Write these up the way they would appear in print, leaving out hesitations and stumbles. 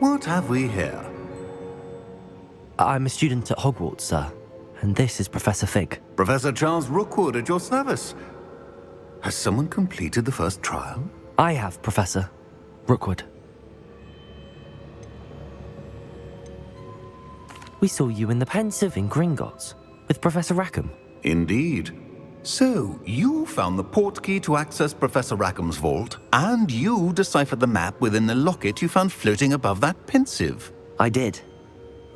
What have we here? I'm a student at Hogwarts, sir. And this is Professor Fig. Professor Charles Rookwood at your service. Has someone completed the first trial? I have, Professor Rookwood. We saw you in the Pensive in Gringotts with Professor Rackham. Indeed. So, you found the portkey to access Professor Rackham's vault, and you deciphered the map within the locket you found floating above that Pensive. I did.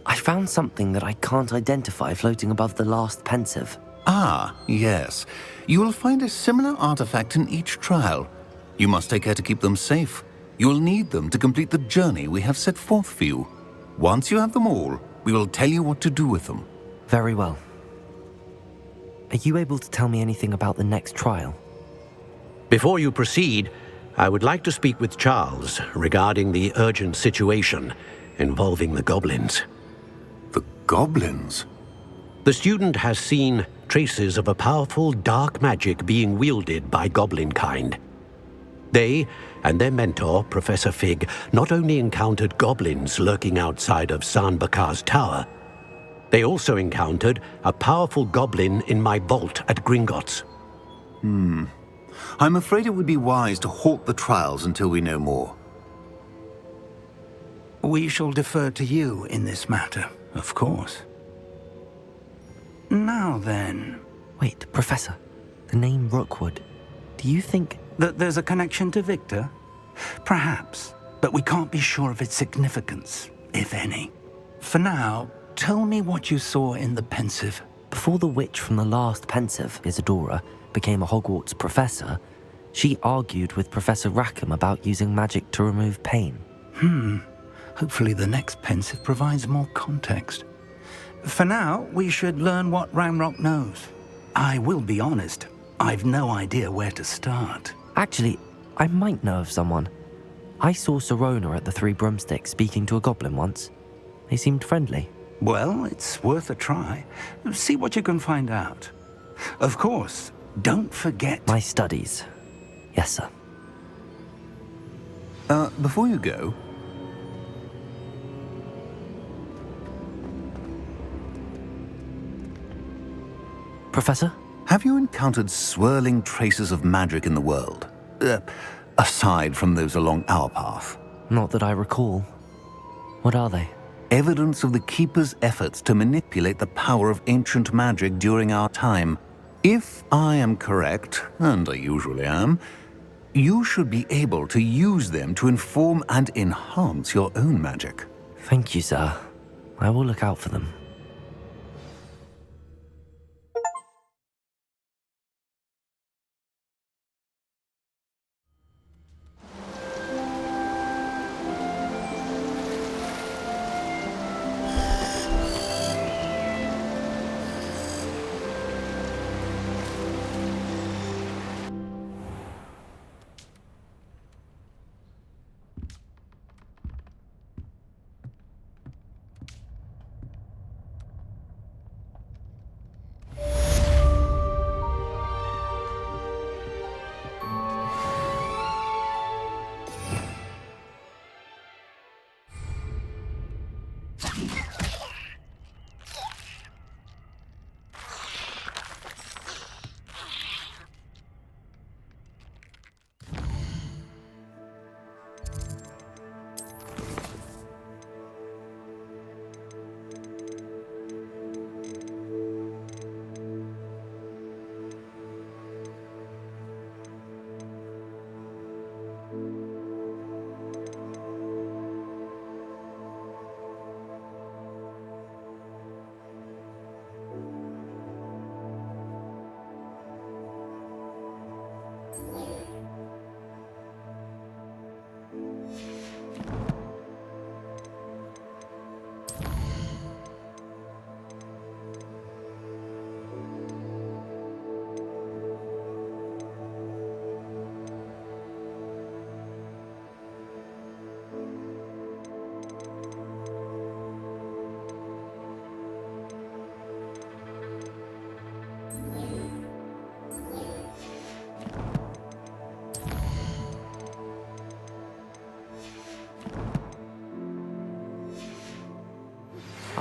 I found something that I can't identify floating above the last Pensive. Ah, yes. You will find a similar artifact in each trial. You must take care to keep them safe. You will need them to complete the journey we have set forth for you. Once you have them all, we will tell you what to do with them. Very well. Are you able to tell me anything about the next trial? Before you proceed, I would like to speak with Charles regarding the urgent situation involving the goblins. The goblins? The student has seen traces of a powerful dark magic being wielded by goblin kind. They and their mentor, Professor Fig, not only encountered goblins lurking outside of Sanbakar's tower, they also encountered a powerful goblin in my vault at Gringotts. I'm afraid it would be wise to halt the trials until we know more. We shall defer to you in this matter, of course. Now then... Wait, Professor. The name Rookwood. Do you think... that there's a connection to Victor? Perhaps, but we can't be sure of its significance, if any. For now, tell me what you saw in the Pensive. Before the witch from the last Pensive, Isadora, became a Hogwarts professor, she argued with Professor Rackham about using magic to remove pain. Hopefully the next Pensive provides more context. For now, we should learn what Ramrock knows. I will be honest, I've no idea where to start. Actually, I might know of someone. I saw Serona at the Three Broomsticks speaking to a goblin once. They seemed friendly. Well, it's worth a try. See what you can find out. Of course, don't forget... My studies. Yes, sir. Before you go... Professor? Have you encountered swirling traces of magic in the world? Aside from those along our path? Not that I recall. What are they? Evidence of the Keeper's efforts to manipulate the power of ancient magic during our time. If I am correct, and I usually am, you should be able to use them to inform and enhance your own magic. Thank you, sir. I will look out for them.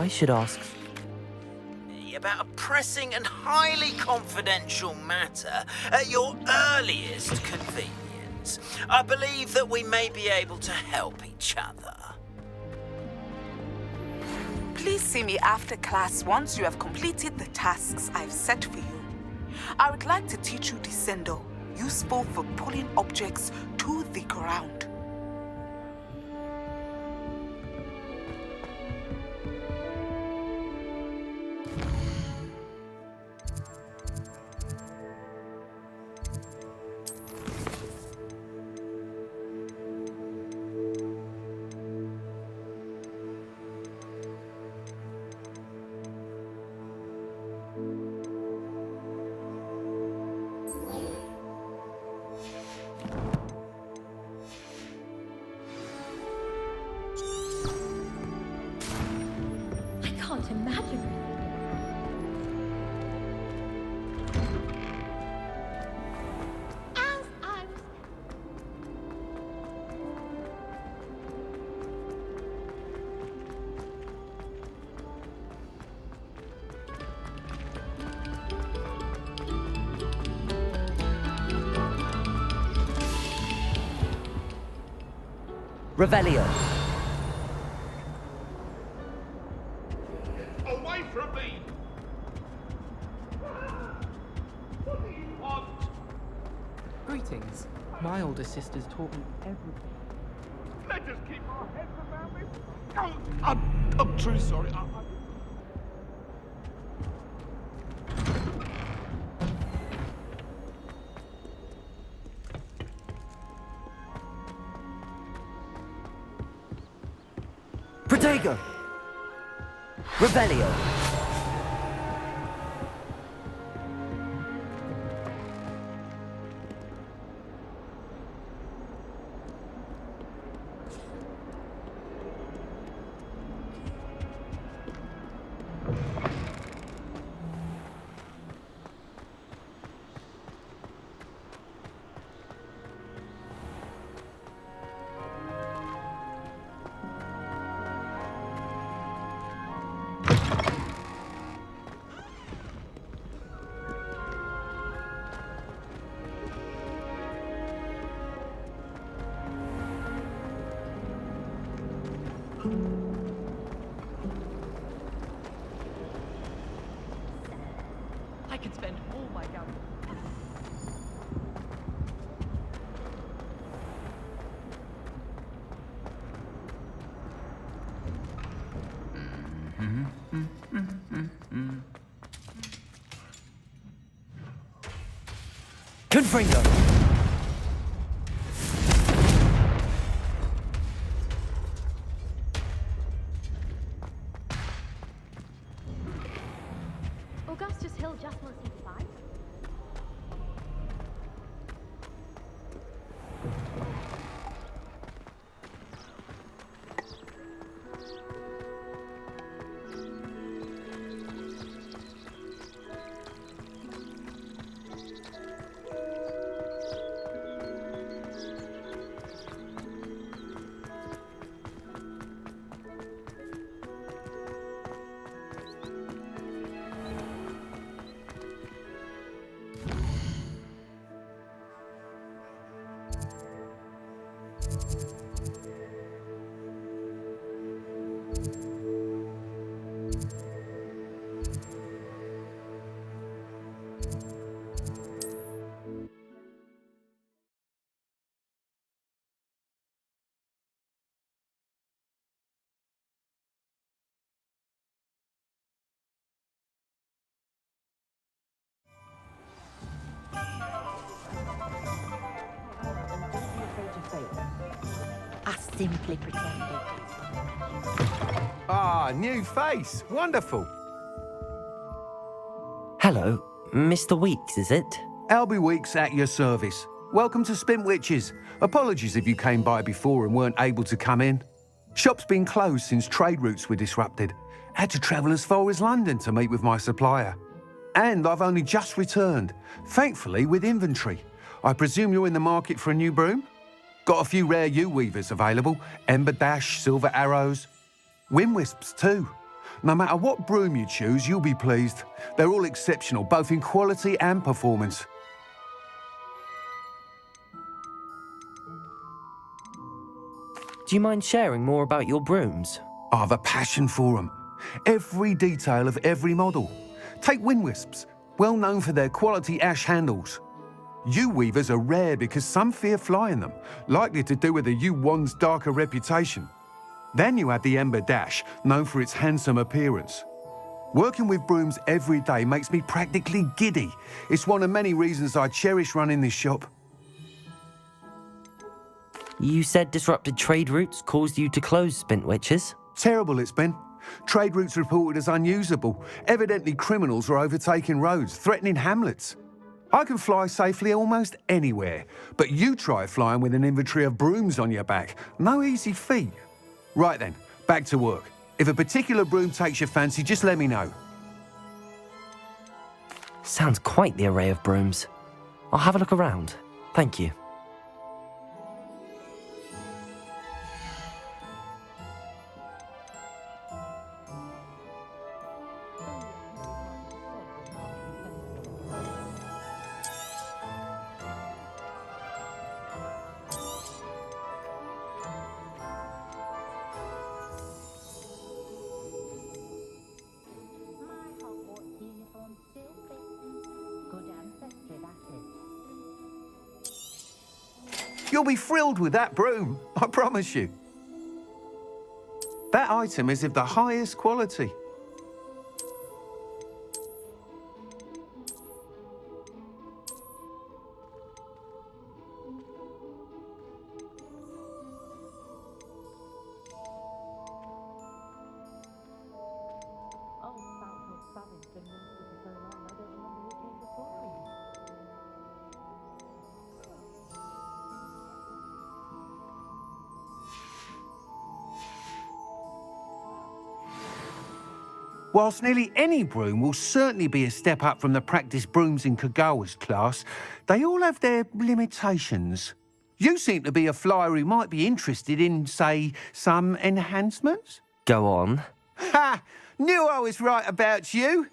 I should ask... About a pressing and highly confidential matter at your earliest convenience. I believe that we may be able to help each other. Please see me after class once you have completed the tasks I've set for you. I would like to teach you Descendo, useful for pulling objects to the ground. Revelio. Away from me! What do you want? Greetings. My older sister's taught me everything. Let us keep our heads about this. Oh, I'm truly sorry. Protego! Revelio. I could spend all my gambling. Confringo. Augustus Hill just wants you to buy. I simply pretended. Ah, new face. Wonderful. Hello, Mr. Weeks, is it? Albie Weeks at your service. Welcome to Spintwitches. Apologies if you came by before and weren't able to come in. Shop's been closed since trade routes were disrupted. Had to travel as far as London to meet with my supplier. And I've only just returned, thankfully with inventory. I presume you're in the market for a new broom? Got a few rare yew weavers available, Ember Dash, Silver Arrows, Wind Wisps too. No matter what broom you choose, you'll be pleased. They're all exceptional, both in quality and performance. Do you mind sharing more about your brooms? I have a passion for them. Every detail of every model. Take wind wisps, well known for their quality ash handles. Yew weavers are rare because some fear flying them, likely to do with the yew wand's darker reputation. Then you have the Ember Dash, known for its handsome appearance. Working with brooms every day makes me practically giddy. It's one of many reasons I cherish running this shop. You said disrupted trade routes caused you to close Spintwitches? Terrible it's been. Trade routes reported as unusable. Evidently criminals are overtaking roads, threatening hamlets. I can fly safely almost anywhere, but you try flying with an inventory of brooms on your back. No easy feat. Right then, back to work. If a particular broom takes your fancy, just let me know. Sounds quite the array of brooms. I'll have a look around. Thank you. You'll be thrilled with that broom, I promise you. That item is of the highest quality. Whilst nearly any broom will certainly be a step up from the practice brooms in Kagawa's class, they all have their limitations. You seem to be a flyer who might be interested in, say, some enhancements? Go on. Ha! Knew I was right about you.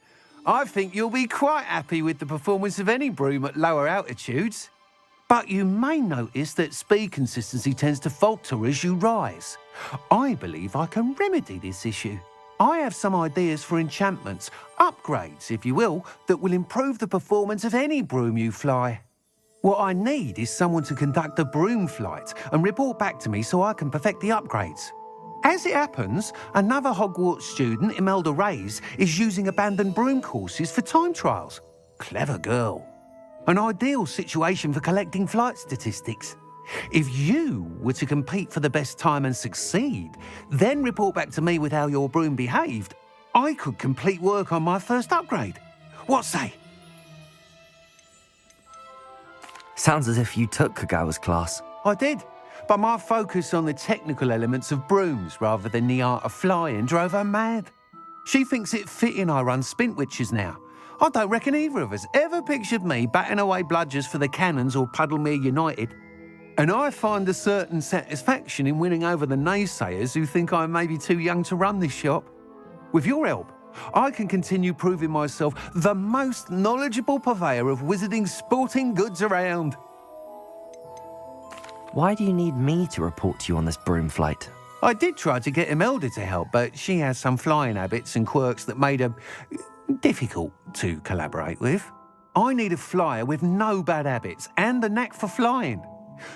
I think you'll be quite happy with the performance of any broom at lower altitudes. But you may notice that speed consistency tends to falter as you rise. I believe I can remedy this issue. I have some ideas for enchantments, upgrades, if you will, that will improve the performance of any broom you fly. What I need is someone to conduct a broom flight and report back to me so I can perfect the upgrades. As it happens, another Hogwarts student, Imelda Reyes, is using abandoned broom courses for time trials. Clever girl. An ideal situation for collecting flight statistics. If you were to compete for the best time and succeed, then report back to me with how your broom behaved, I could complete work on my first upgrade. What say? Sounds as if you took Kagawa's class. I did, but my focus on the technical elements of brooms rather than the art of flying drove her mad. She thinks it fitting I run Spintwitches now. I don't reckon either of us ever pictured me batting away bludgers for the Cannons or Puddlemere United. And I find a certain satisfaction in winning over the naysayers who think I'm maybe too young to run this shop. With your help, I can continue proving myself the most knowledgeable purveyor of wizarding sporting goods around. Why do you need me to report to you on this broom flight? I did try to get Imelda to help, but she has some flying habits and quirks that made her difficult to collaborate with. I need a flyer with no bad habits and the knack for flying.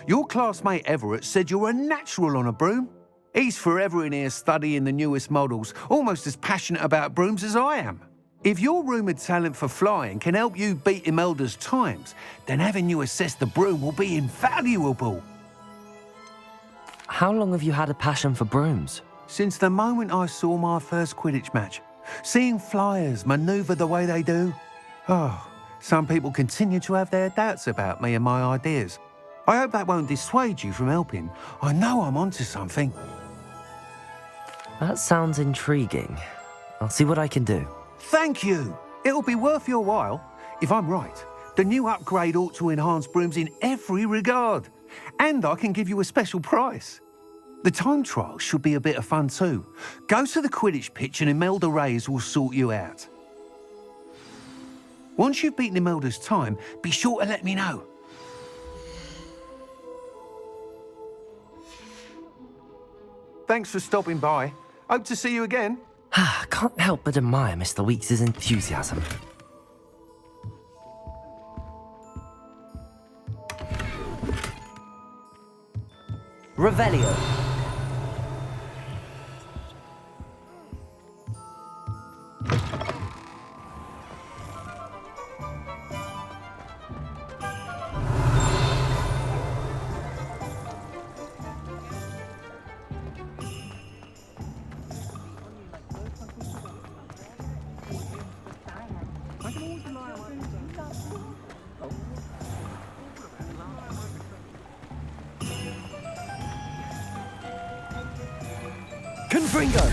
Your classmate Everett said you're a natural on a broom. He's forever in here studying the newest models, almost as passionate about brooms as I am. If your rumoured talent for flying can help you beat Imelda's times, then having you assess the broom will be invaluable. How long have you had a passion for brooms? Since the moment I saw my first Quidditch match. Seeing flyers manoeuvre the way they do. Oh, some people continue to have their doubts about me and my ideas. I hope that won't dissuade you from helping. I know I'm onto something. That sounds intriguing. I'll see what I can do. Thank you. It'll be worth your while. If I'm right, the new upgrade ought to enhance brooms in every regard. And I can give you a special price. The time trial should be a bit of fun too. Go to the Quidditch pitch and Imelda Reyes will sort you out. Once you've beaten Imelda's time, be sure to let me know. Thanks for stopping by. Hope to see you again. Can't help but admire Mr. Weeks' enthusiasm. Revelio. Confringo!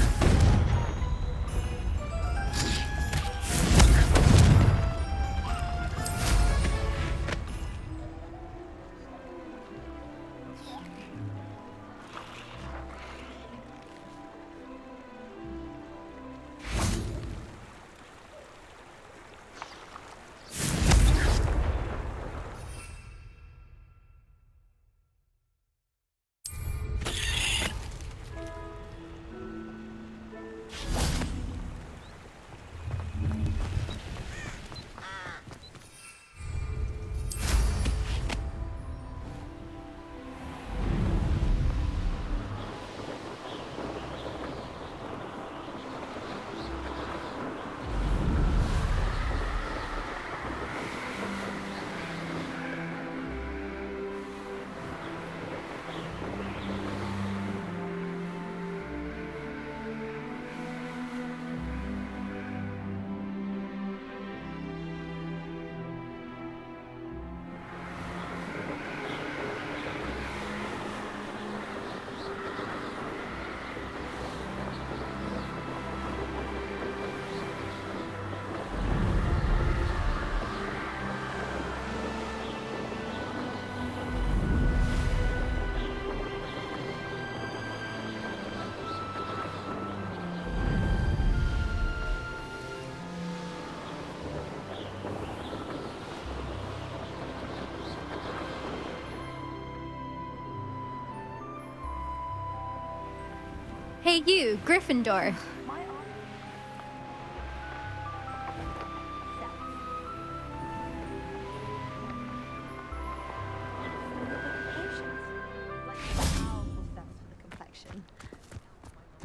Hey you, Gryffindor.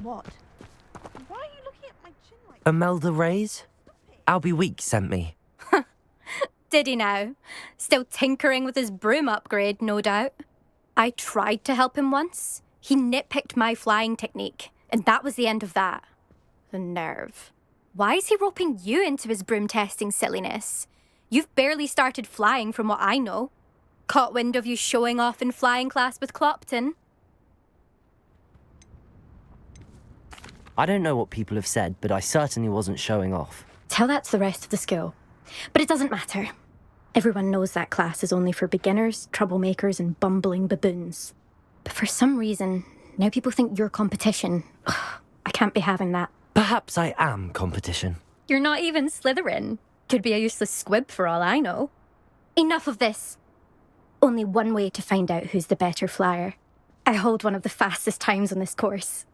What? Why are you looking at my chin like Imelda Reyes? Albie Weeks sent me. Did he now? Still tinkering with his broom upgrade, no doubt. I tried to help him once. He nitpicked my flying technique, and that was the end of that. The nerve. Why is he roping you into his broom testing silliness? You've barely started flying from what I know. Caught wind of you showing off in flying class with Clopton. I don't know what people have said, but I certainly wasn't showing off. Tell that to the rest of the school. But it doesn't matter. Everyone knows that class is only for beginners, troublemakers, and bumbling baboons. But for some reason, now people think you're competition. Ugh, I can't be having that. Perhaps I am competition. You're not even Slytherin. Could be a useless squib for all I know. Enough of this. Only one way to find out who's the better flyer. I hold one of the fastest times on this course.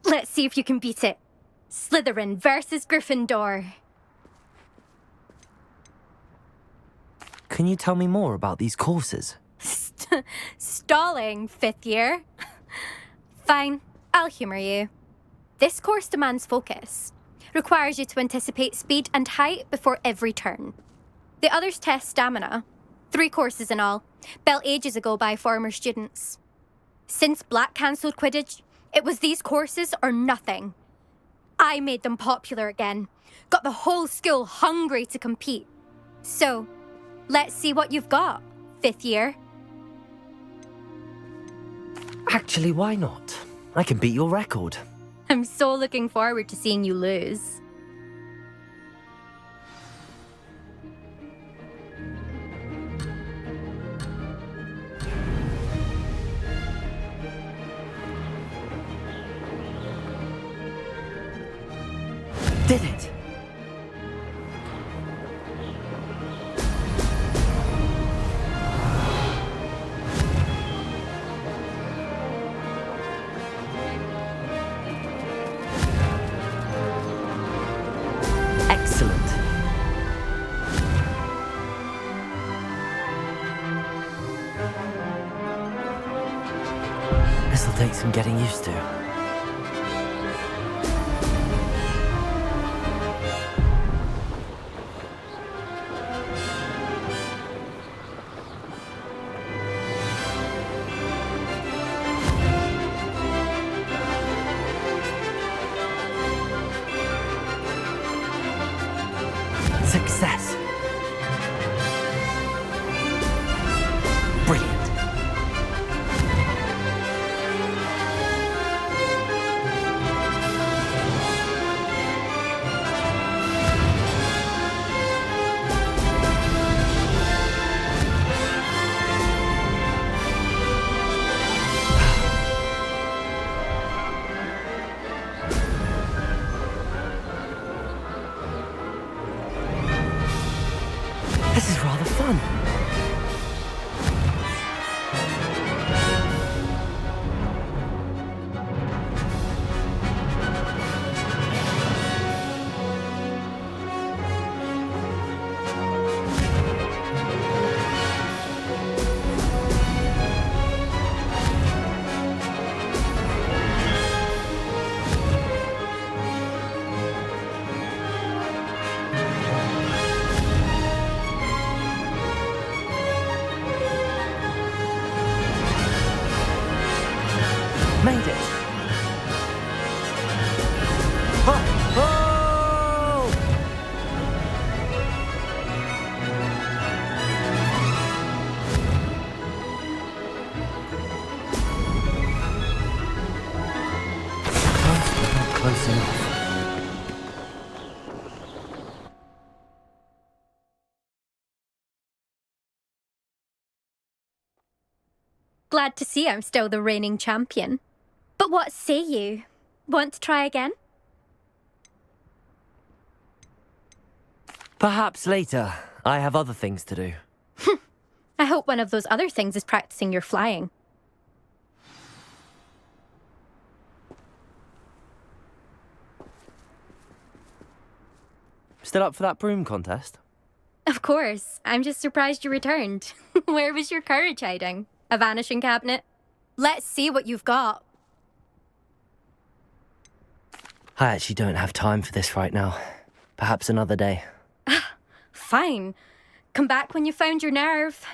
Let's see if you can beat it. Slytherin versus Gryffindor. Can you tell me more about these courses? Stalling, 5th year. Fine, I'll humour you. This course demands focus. Requires you to anticipate speed and height before every turn. The others test stamina. 3 courses in all, built ages ago by former students. Since Black cancelled Quidditch, it was these courses or nothing. I made them popular again. Got the whole school hungry to compete. So, let's see what you've got, 5th year. Actually, why not? I can beat your record. I'm so looking forward to seeing you lose. This'll take some getting used to. Success! Brilliant! This is rather fun. Made it! Ho! Ho! Close enough. Glad to see I'm still the reigning champion. But what say you? Want to try again? Perhaps later. I have other things to do. I hope one of those other things is practicing your flying. Still up for that broom contest? Of course. I'm just surprised you returned. Where was your courage hiding? A vanishing cabinet? Let's see what you've got. I actually don't have time for this right now. Perhaps another day. Fine. Come back when you found your nerve.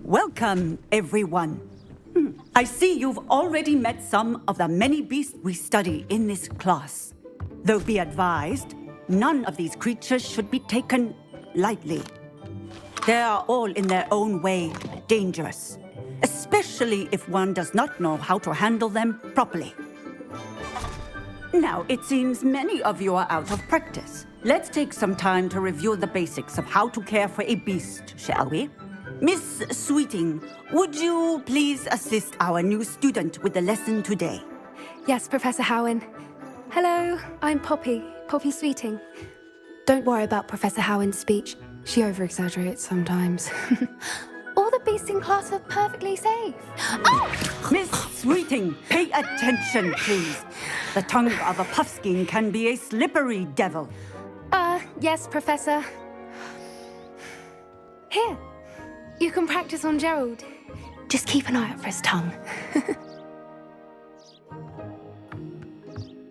Welcome, everyone. I see you've already met some of the many beasts we study in this class. Though be advised, none of these creatures should be taken lightly. They are all in their own way dangerous, especially if one does not know how to handle them properly. Now, it seems many of you are out of practice. Let's take some time to review the basics of how to care for a beast, shall we? Miss Sweeting, would you please assist our new student with the lesson today? Yes, Professor Howen. Hello, I'm Poppy Sweeting. Don't worry about Professor Howen's speech. She over-exaggerates sometimes. All the beasts in class are perfectly safe. Oh! Miss Sweeting, pay attention, please. The tongue of a puffskein can be a slippery devil. Yes, Professor. Here, you can practice on Gerald. Just keep an eye out for his tongue.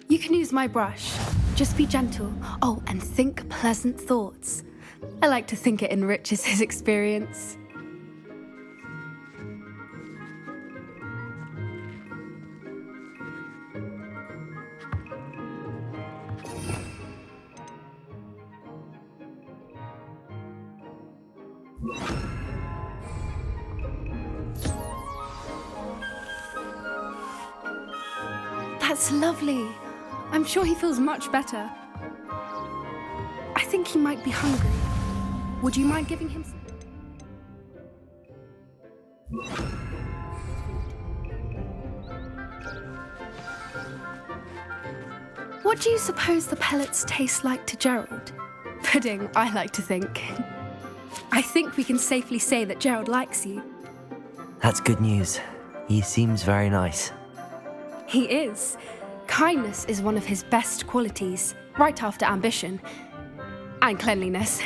You can use my brush. Just be gentle. Oh, and think pleasant thoughts. I like to think it enriches his experience. That's lovely. I'm sure he feels much better. I think he might be hungry. Would you mind giving him some? What do you suppose the pellets taste like to Gerald? Pudding, I like to think. I think we can safely say that Gerald likes you. That's good news. He seems very nice. He is. Kindness is one of his best qualities, right after ambition. And cleanliness.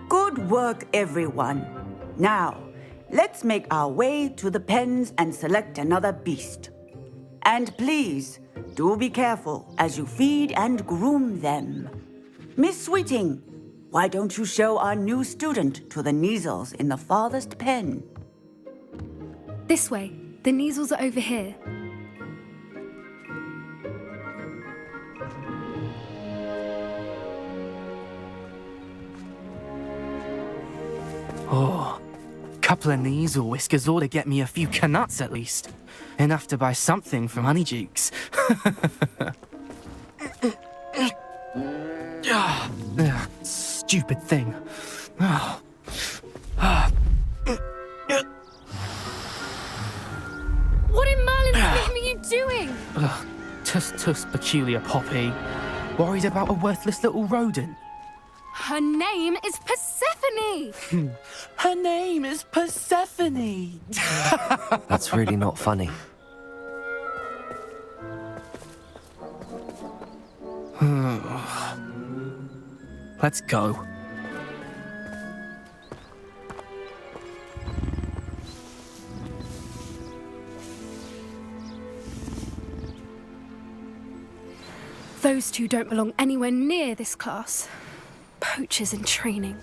Good work, everyone. Now, let's make our way to the pens and select another beast. And please, do be careful as you feed and groom them. Miss Sweeting, why don't you show our new student to the Neasels in the farthest pen? This way. The Neasels are over here. Oh, couple of Neasel whiskers ought to get me a few canuts at least. Enough to buy something from Honeydukes. Stupid thing. What in Merlin's name are you doing? Tuss peculiar Poppy. Worried about a worthless little rodent. Her name is Persephone! Her name is Persephone! That's really not funny. Let's go. Those two don't belong anywhere near this class. Poachers in training.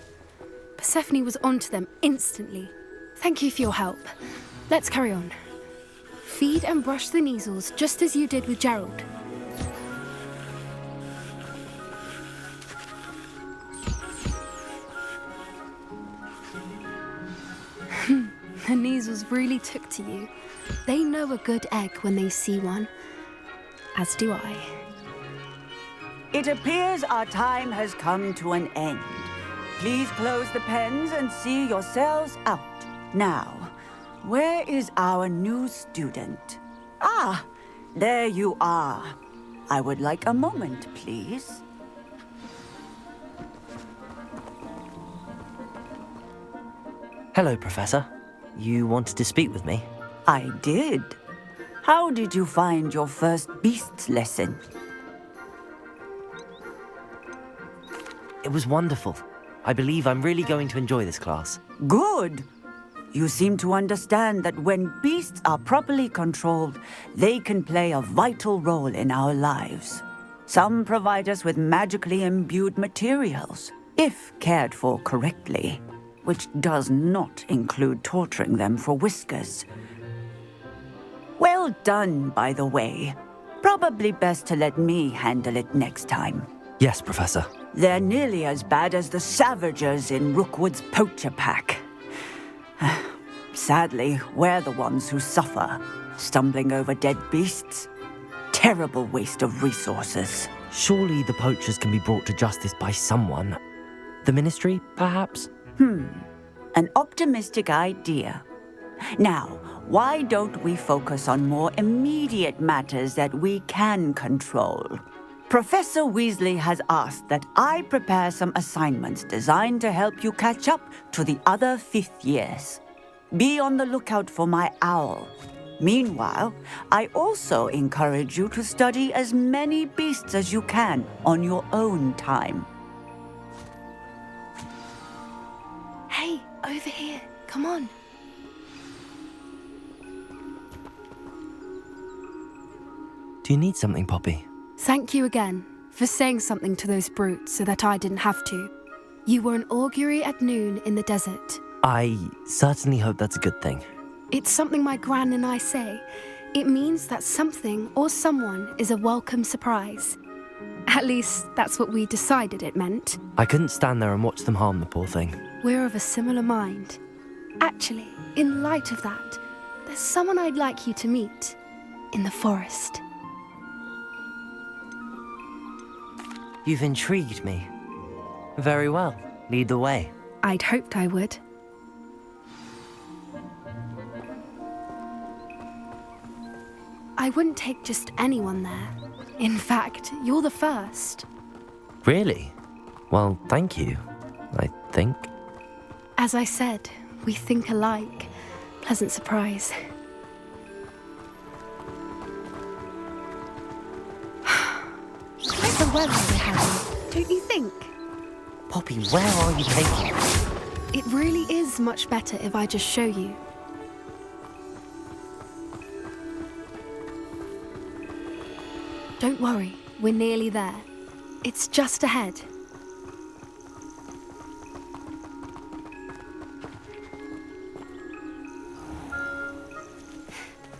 Persephone was onto them instantly. Thank you for your help. Let's carry on. Feed and brush the Neasels just as you did with Gerald. The Neasels really took to you. They know a good egg when they see one. As do I. It appears our time has come to an end. Please close the pens and see yourselves out. Now, where is our new student? Ah, there you are. I would like a moment, please. Hello, Professor. You wanted to speak with me? I did. How did you find your first beasts lesson? It was wonderful. I believe I'm really going to enjoy this class. Good. You seem to understand that when beasts are properly controlled, they can play a vital role in our lives. Some provide us with magically imbued materials, if cared for correctly, which does not include torturing them for whiskers. Well done, by the way. Probably best to let me handle it next time. Yes, Professor. They're nearly as bad as the Savagers in Rookwood's poacher pack. Sadly, we're the ones who suffer, stumbling over dead beasts. Terrible waste of resources. Surely the poachers can be brought to justice by someone. The Ministry, perhaps? An optimistic idea. Now, why don't we focus on more immediate matters that we can control? Professor Weasley has asked that I prepare some assignments designed to help you catch up to the other 5th years. Be on the lookout for my owl. Meanwhile, I also encourage you to study as many beasts as you can on your own time. Hey, over here. Come on. Do you need something, Poppy? Thank you again for saying something to those brutes so that I didn't have to. You were an augury at noon in the desert. I certainly hope that's a good thing. It's something my gran and I say. It means that something or someone is a welcome surprise. At least, that's what we decided it meant. I couldn't stand there and watch them harm the poor thing. We're of a similar mind. Actually, in light of that, there's someone I'd like you to meet in the forest. You've intrigued me. Very well. Lead the way. I'd hoped I would. I wouldn't take just anyone there. In fact, you're the first. Really? Well, thank you, I think. As I said, we think alike. Pleasant surprise. Quite the weather we're having, don't you think? Poppy, where are you taking me? It really is much better if I just show you. Don't worry, we're nearly there. It's just ahead.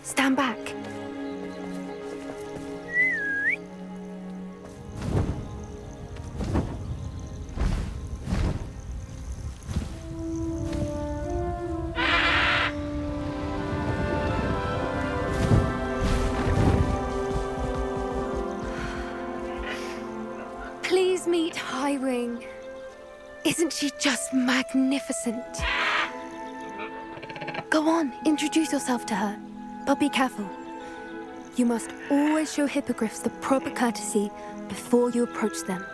Stand back. Please meet Highwing. Isn't she just magnificent? Go on, introduce yourself to her. But be careful. You must always show hippogriffs the proper courtesy before you approach them.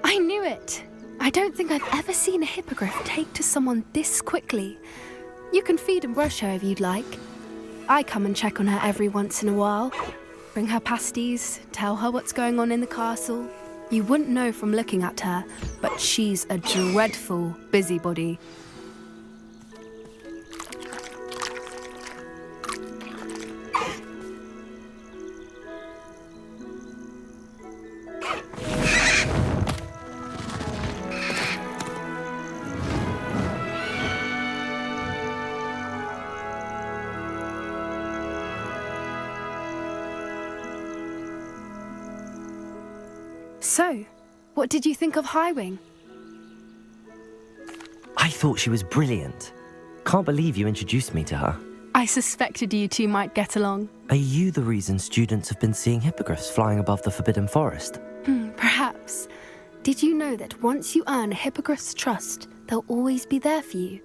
I knew it! I don't think I've ever seen a hippogriff take to someone this quickly. You can feed and brush her if you'd like. I come and check on her every once in a while. Bring her pasties, tell her what's going on in the castle. You wouldn't know from looking at her, but she's a dreadful busybody. So, what did you think of Highwing? I thought she was brilliant. Can't believe you introduced me to her. I suspected you two might get along. Are you the reason students have been seeing hippogriffs flying above the Forbidden Forest? Perhaps. Did you know that once you earn a hippogriff's trust, they'll always be there for you?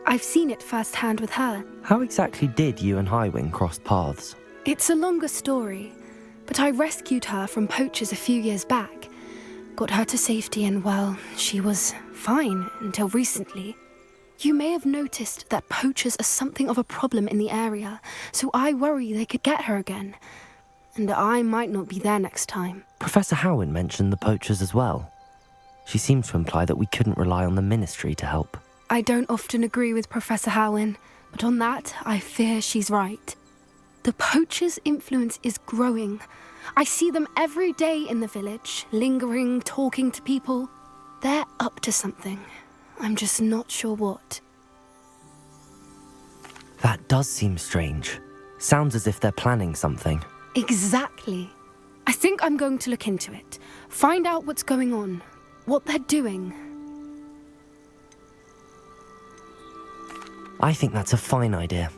I've seen it firsthand with her. How exactly did you and Highwing cross paths? It's a longer story, but I rescued her from poachers a few years back. Got her to safety and, well, she was fine until recently. You may have noticed that poachers are something of a problem in the area, so I worry they could get her again. And I might not be there next time. Professor Howen mentioned the poachers as well. She seemed to imply that we couldn't rely on the ministry to help. I don't often agree with Professor Howen, but on that, I fear she's right. The poachers' influence is growing. I see them every day in the village, lingering, talking to people. They're up to something. I'm just not sure what. That does seem strange. Sounds as if they're planning something. Exactly. I think I'm going to look into it. Find out what's going on, what they're doing. I think that's a fine idea.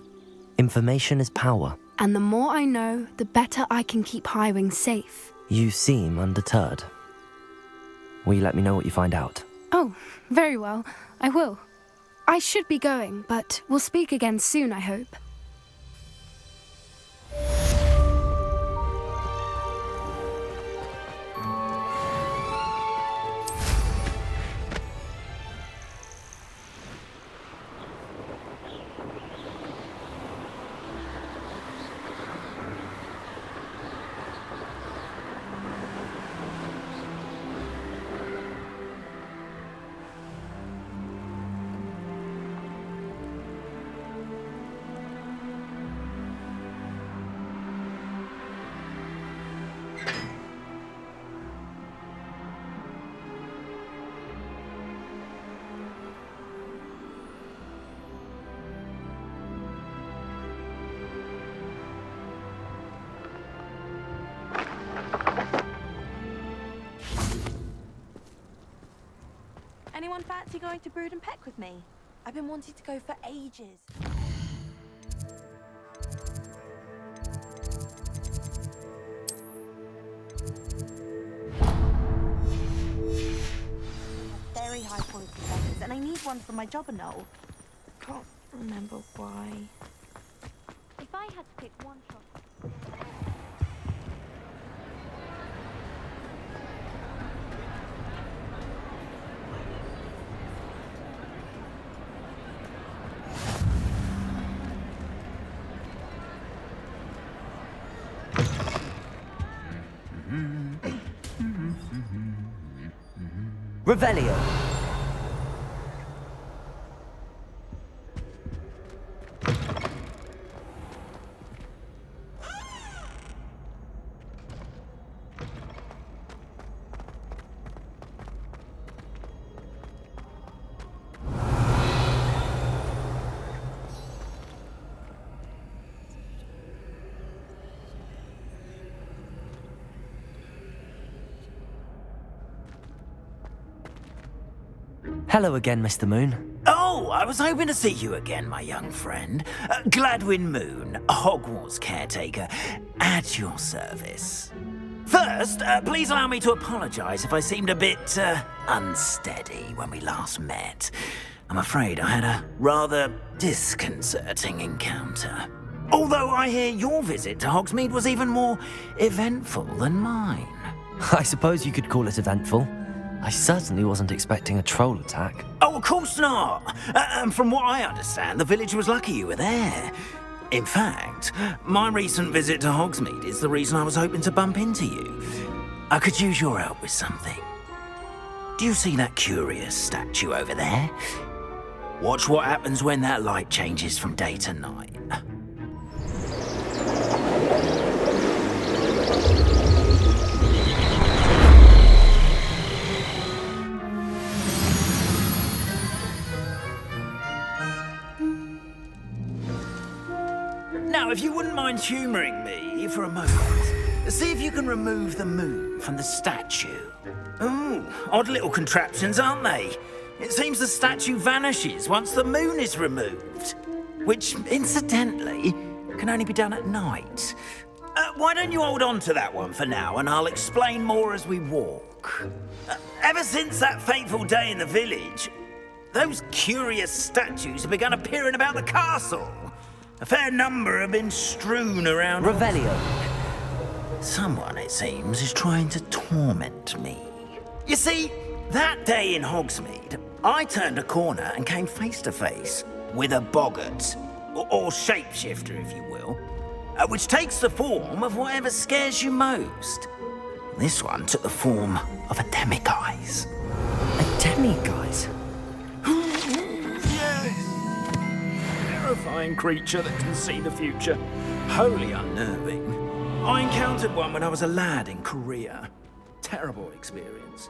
Information is power. And the more I know, the better I can keep Highwing safe. You seem undeterred. Will you let me know what you find out? Oh, very well. I will. I should be going, but we'll speak again soon, I hope. Anyone fancy going to Brood and Peck with me? I've been wanting to go for ages. Very high quality feathers, and I need one for my job and all. Can't remember why. If I had to pick one shop. Revelio! Hello again, Mr. Moon. Oh, I was hoping to see you again, my young friend. Gladwin Moon, Hogwarts caretaker, at your service. First, please allow me to apologise if I seemed a bit unsteady when we last met. I'm afraid I had a rather disconcerting encounter. Although I hear your visit to Hogsmeade was even more eventful than mine. I suppose you could call it eventful. I certainly wasn't expecting a troll attack. Oh, of course not. And from what I understand, the village was lucky you were there. In fact, my recent visit to Hogsmeade is the reason I was hoping to bump into you. I could use your help with something. Do you see that curious statue over there? Watch what happens when that light changes from day to night. Now, if you wouldn't mind humouring me for a moment, see if you can remove the moon from the statue. Ooh, odd little contraptions, aren't they? It seems the statue vanishes once the moon is removed, which, incidentally, can only be done at night. Why don't you hold on to that one for now, and I'll explain more as we walk. Ever since that fateful day in the village, those curious statues have begun appearing about the castle. A fair number have been strewn around. Revelio. Someone, it seems, is trying to torment me. You see, that day in Hogsmeade, I turned a corner and came face to face with a boggart, or shapeshifter, if you will, which takes the form of whatever scares you most. This one took the form of a demiguise. A demiguise? Terrifying creature that can see the future. Wholly unnerving. I encountered one when I was a lad in Korea. Terrible experience.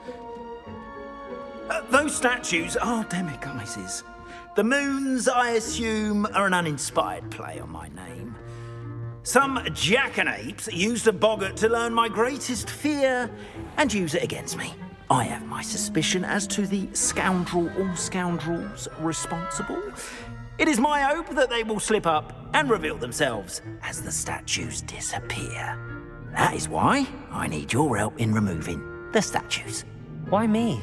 Those statues are demiguises. The moons, I assume, are an uninspired play on my name. Some jackanapes used a boggart to learn my greatest fear and use it against me. I have my suspicion as to the scoundrel or scoundrels responsible. It is my hope that they will slip up and reveal themselves as the statues disappear. That is why I need your help in removing the statues. Why me?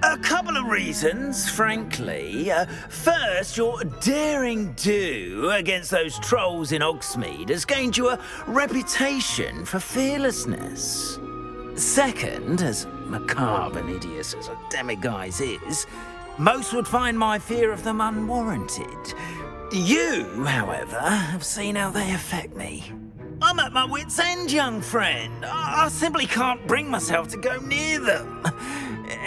A couple of reasons, frankly. First, your daring do against those trolls in Hogsmeade has gained you a reputation for fearlessness. Second, as macabre and hideous as a demiguise is, most would find my fear of them unwarranted. You, however, have seen how they affect me. I'm at my wit's end, young friend. I simply can't bring myself to go near them.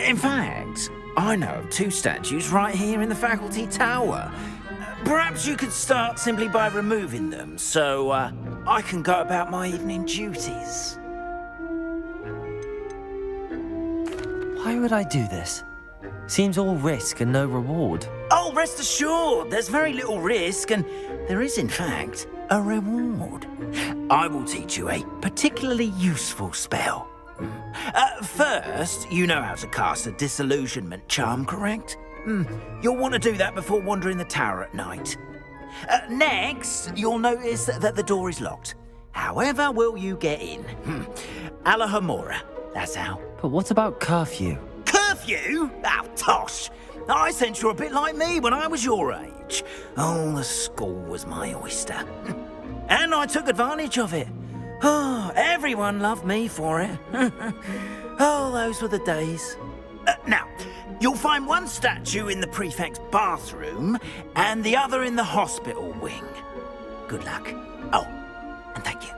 In fact, I know of 2 statues right here in the faculty tower. Perhaps you could start simply by removing them, so I can go about my evening duties. Why would I do this? Seems all risk and no reward. Oh, rest assured, there's very little risk, and there is, in fact, a reward. I will teach you a particularly useful spell. First, you know how to cast a disillusionment charm, correct? You'll want to do that before wandering the tower at night. Next, you'll notice that the door is locked. However will you get in? Alahomora, that's how. But what about curfew? Curfew? Oh, tosh. I sense you're a bit like me when I was your age. Oh, the school was my oyster. And I took advantage of it. Oh, everyone loved me for it. Oh, those were the days. Now, you'll find one statue in the prefect's bathroom and the other in the hospital wing. Good luck. Oh, and thank you.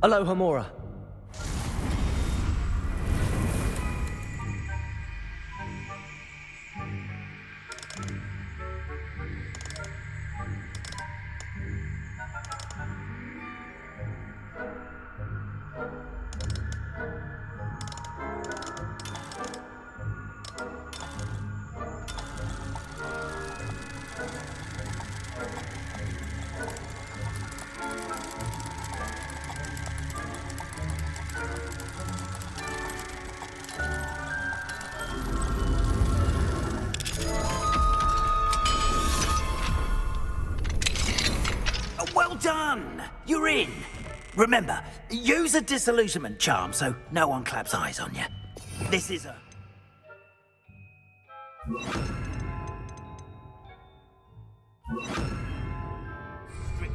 Alohomora. Well done! You're in. Remember, use a disillusionment charm so no one claps eyes on you. This is a...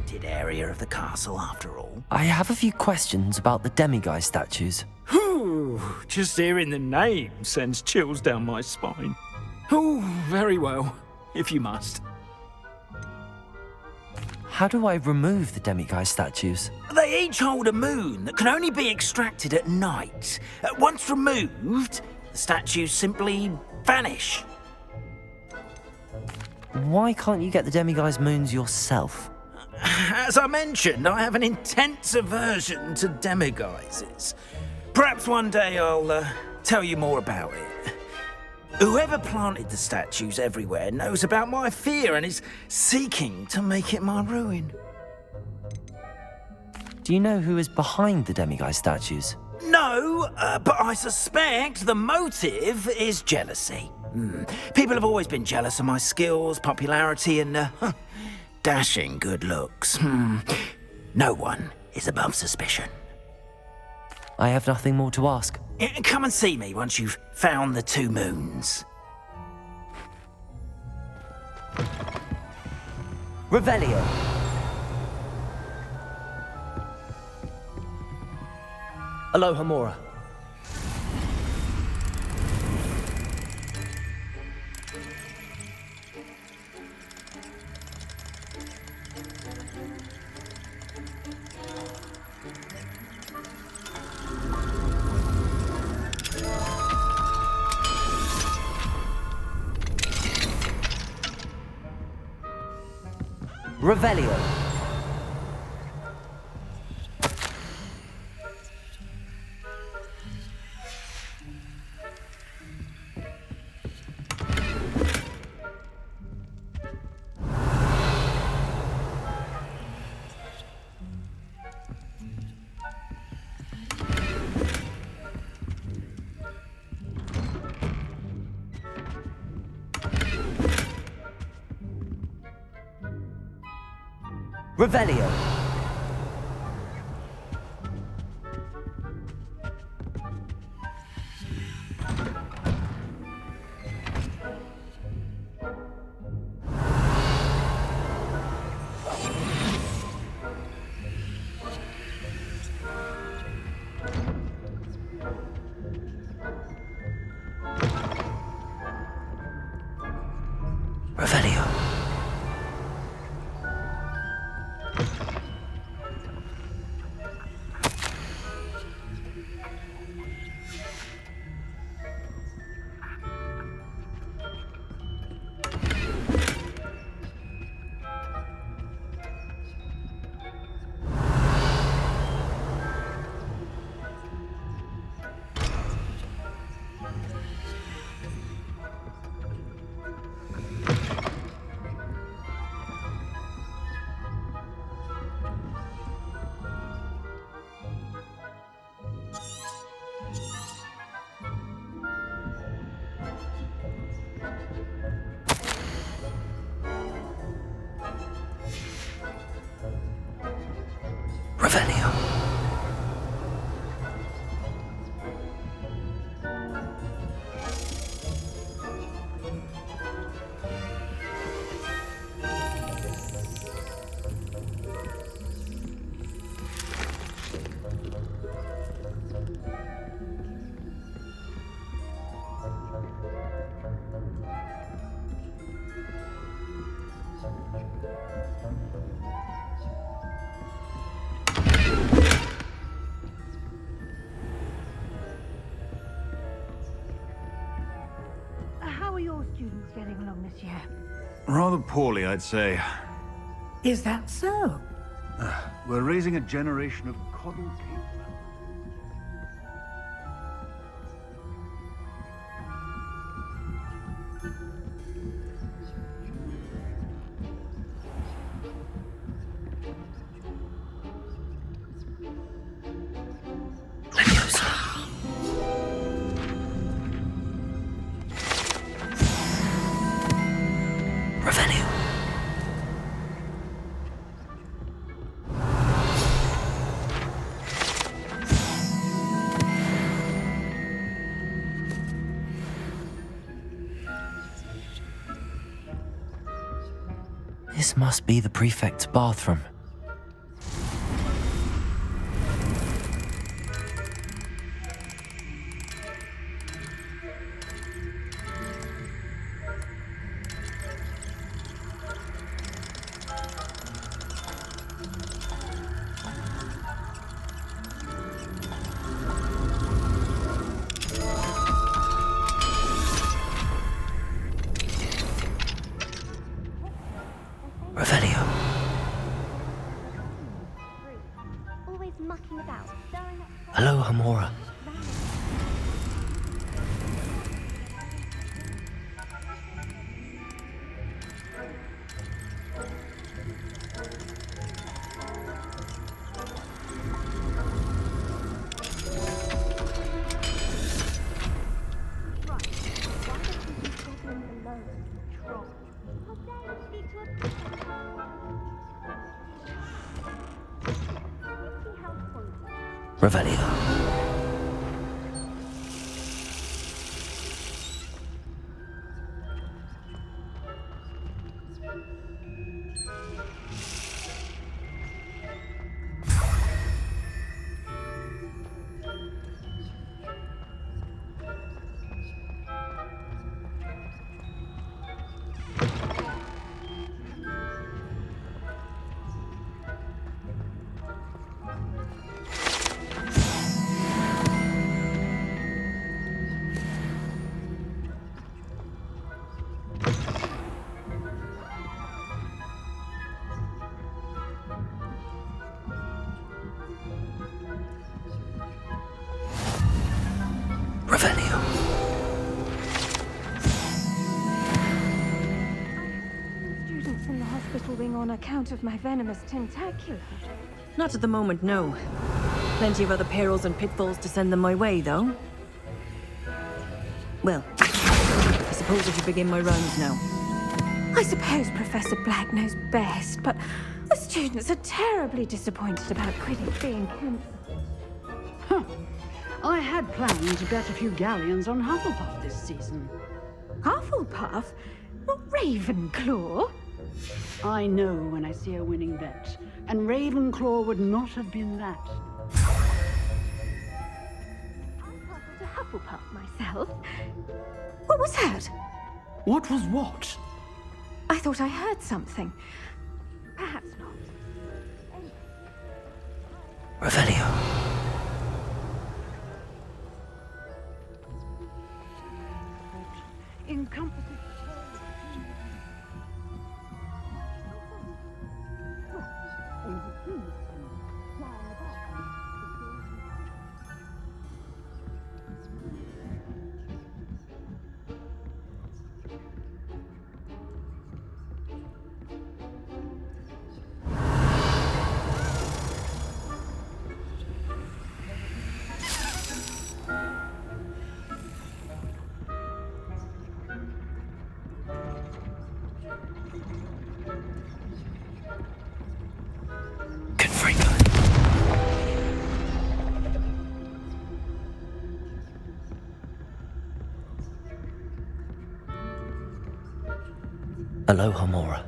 restricted area of the castle, after all. I have a few questions about the demiguise statues. Whew, just hearing the name sends chills down my spine. Oh, very well, if you must. How do I remove the demiguise statues? They each hold a moon that can only be extracted at night. Once removed, the statues simply vanish. Why can't you get the demiguise moons yourself? As I mentioned, I have an intense aversion to demiguises. Perhaps one day I'll tell you more about it. Whoever planted the statues everywhere knows about my fear and is seeking to make it my ruin. Do you know who is behind the demiguise statues? No, but I suspect the motive is jealousy. People have always been jealous of my skills, popularity, and dashing good looks. No one is above suspicion. I have nothing more to ask. Come and see me once you've found the 2 moons. Revelio. Aloha Mora. Revelio. Revelio. Revelio. Revelio. How are your students getting along this year? Rather poorly, I'd say. Is that so? We're raising a generation of coddled people. Revelio. This must be the prefect's bathroom. Revelio. Always mucking about, stirring up Aloha Mora. Revelio. echoing on account of my venomous tentacula. Not at the moment, no. Plenty of other perils and pitfalls to send them my way, though. Well, I suppose I should begin my rounds now. I suppose Professor Black knows best, but the students are terribly disappointed about Quidditch being cancelled. I had planned to bet a few galleons on Hufflepuff this season. Hufflepuff? Not Ravenclaw? I know when I see a winning bet, and Ravenclaw would not have been that. To Hufflepuff myself. What was that? What was what? I thought I heard something. Perhaps not. Revelio. Encompasses Aloha Mora.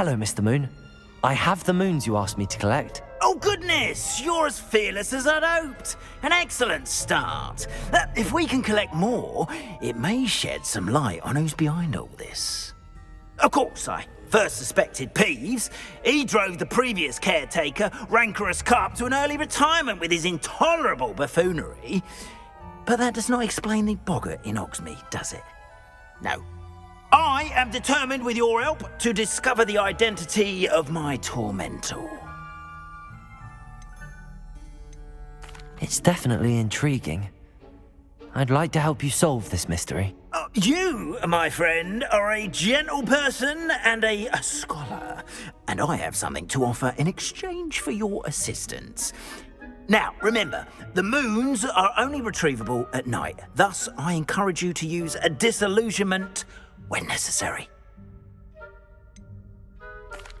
Hello, Mr. Moon. I have the moons you asked me to collect. Oh, goodness! You're as fearless as I'd hoped. An excellent start. If we can collect more, it may shed some light on who's behind all this. Of course, I first suspected Peeves. He drove the previous caretaker, Rancorous Carp, to an early retirement with his intolerable buffoonery. But that does not explain the boggart in Hogsmeade, does it? No. I am determined, with your help, to discover the identity of my tormentor. It's definitely intriguing. I'd like to help you solve this mystery. You, my friend, are a gentle person and a scholar, and I have something to offer in exchange for your assistance. Now, remember, the moons are only retrievable at night. Thus, I encourage you to use a disillusionment when necessary.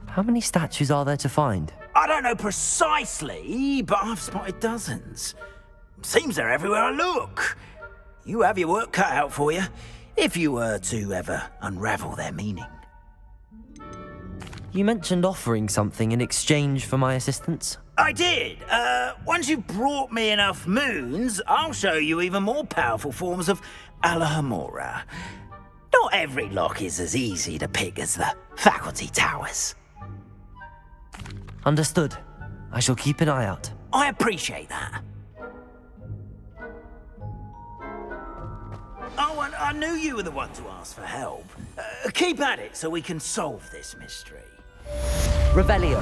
How many statues are there to find? I don't know precisely, but I've spotted dozens. Seems they're everywhere I look. You have your work cut out for you, if you were to ever unravel their meaning. You mentioned offering something in exchange for my assistance? I did. Once you've brought me enough moons, I'll show you even more powerful forms of Alohomora. Not every lock is as easy to pick as the faculty towers. Understood. I shall keep an eye out. I appreciate that. Oh, and I knew you were the one to ask for help. Keep at it so we can solve this mystery. Revelio.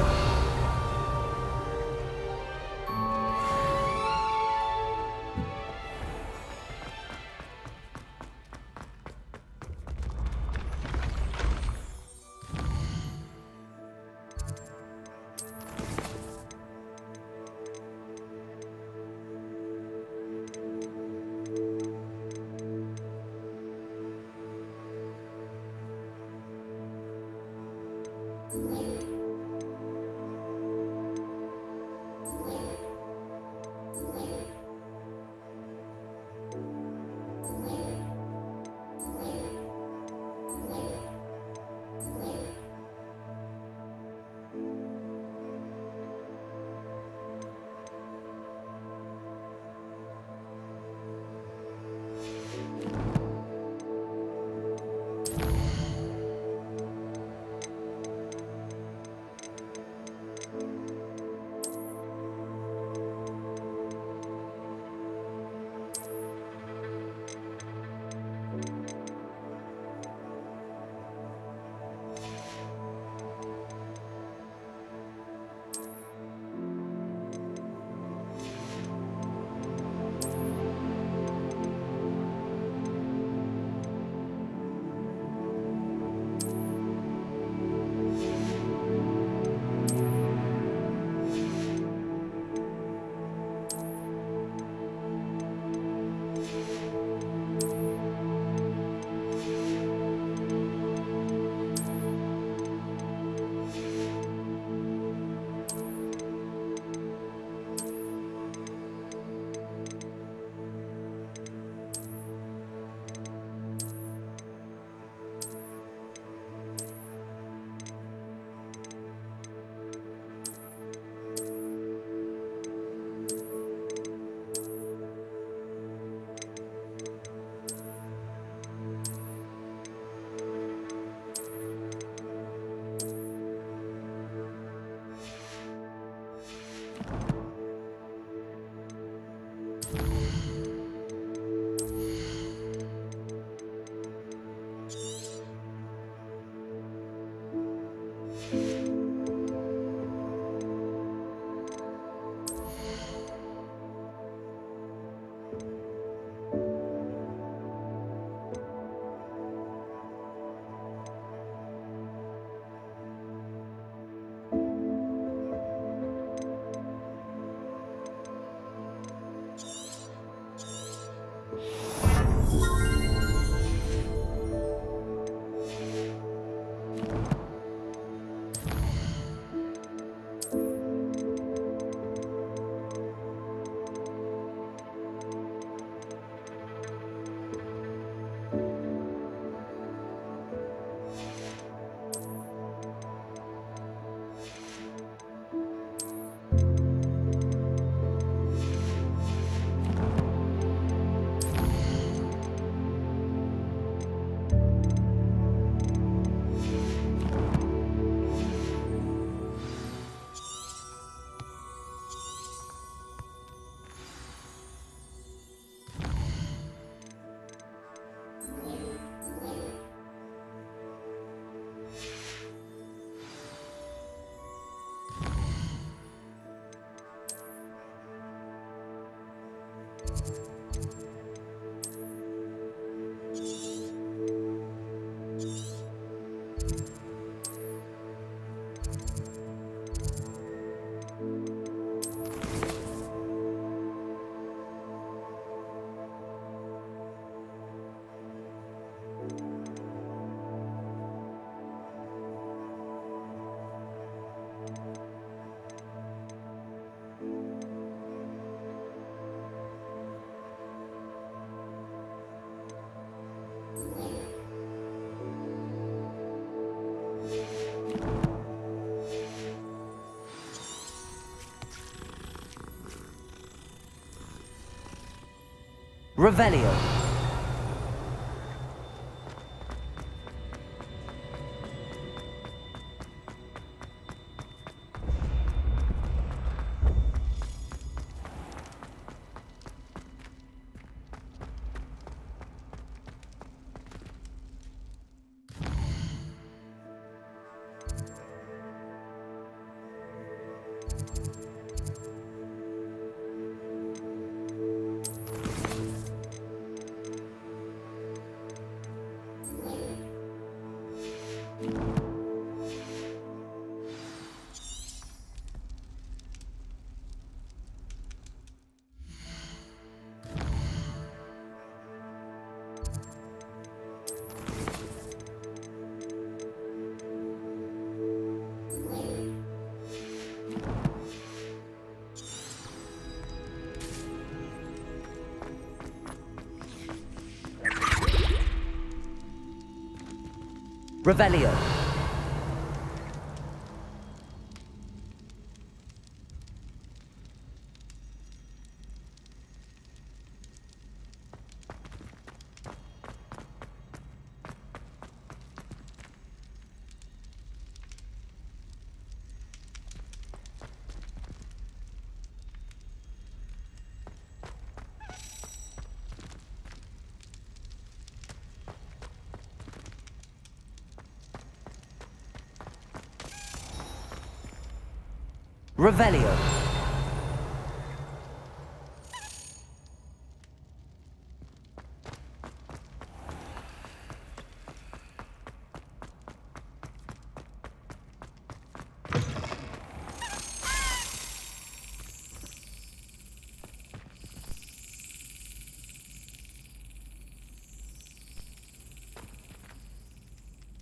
Revelio. Revelio. Revelio.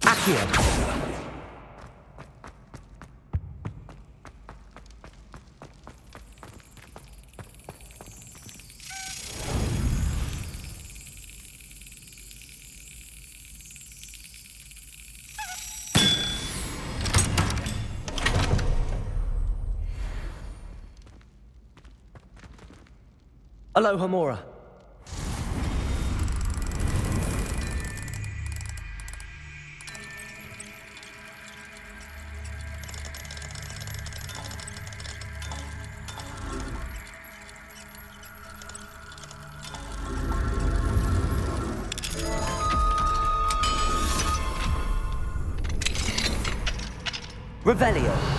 Accio. Aloha Mora. Revelio.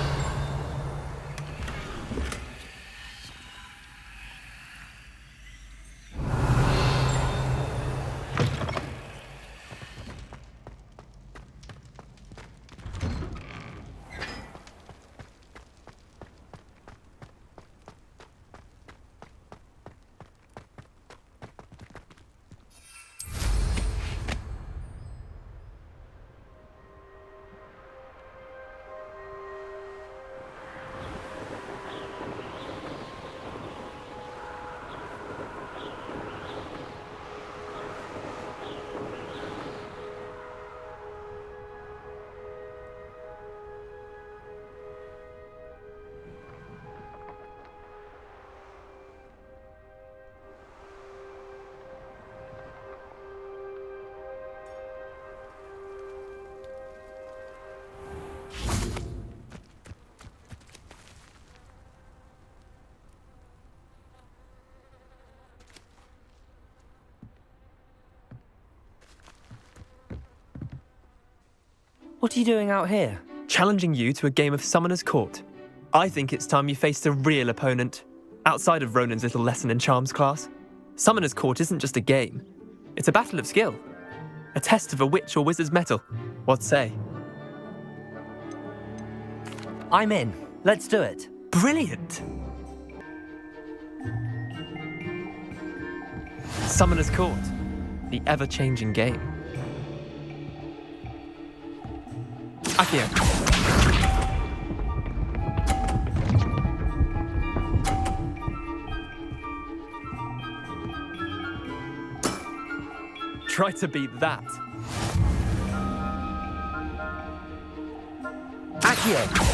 What are you doing out here? Challenging you to a game of Summoner's Court. I think it's time you faced a real opponent, outside of Ronan's little lesson in charms class. Summoner's Court isn't just a game. It's a battle of skill. A test of a witch or wizard's mettle. What say? I'm in. Let's do it. Brilliant! Summoner's Court. The ever-changing game. Accio. Try to beat that. Accio.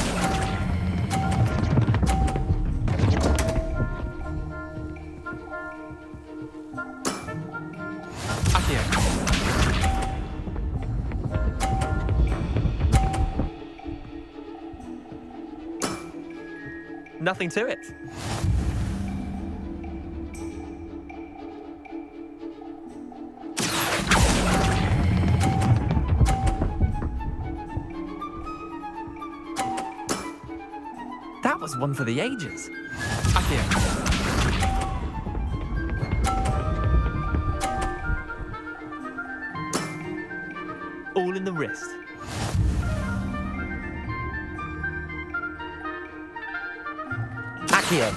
nothing to it. That was one for the ages. Accio. All in the wrist. Accio.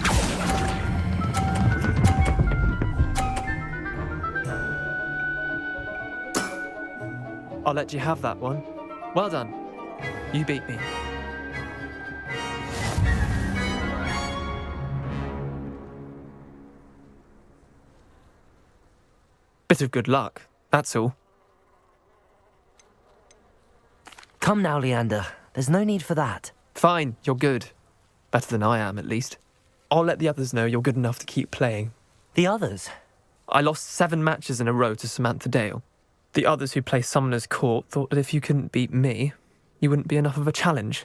I'll let you have that one. Well done. You beat me. Bit of good luck, that's all. Come now, Leander. There's no need for that. Fine, you're good. Better than I am, at least. I'll let the others know you're good enough to keep playing. The others? I lost 7 matches in a row to Samantha Dale. The others who play Summoner's Court thought that if you couldn't beat me, you wouldn't be enough of a challenge.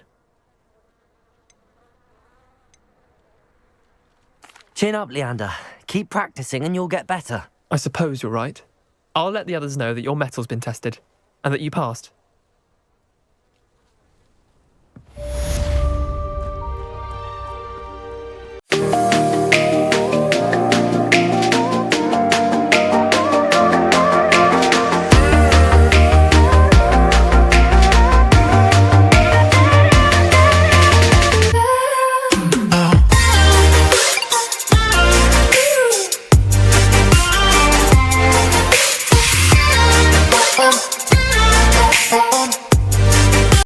Chin up, Leander. Keep practicing and you'll get better. I suppose you're right. I'll let the others know that your metal's been tested, and that you passed.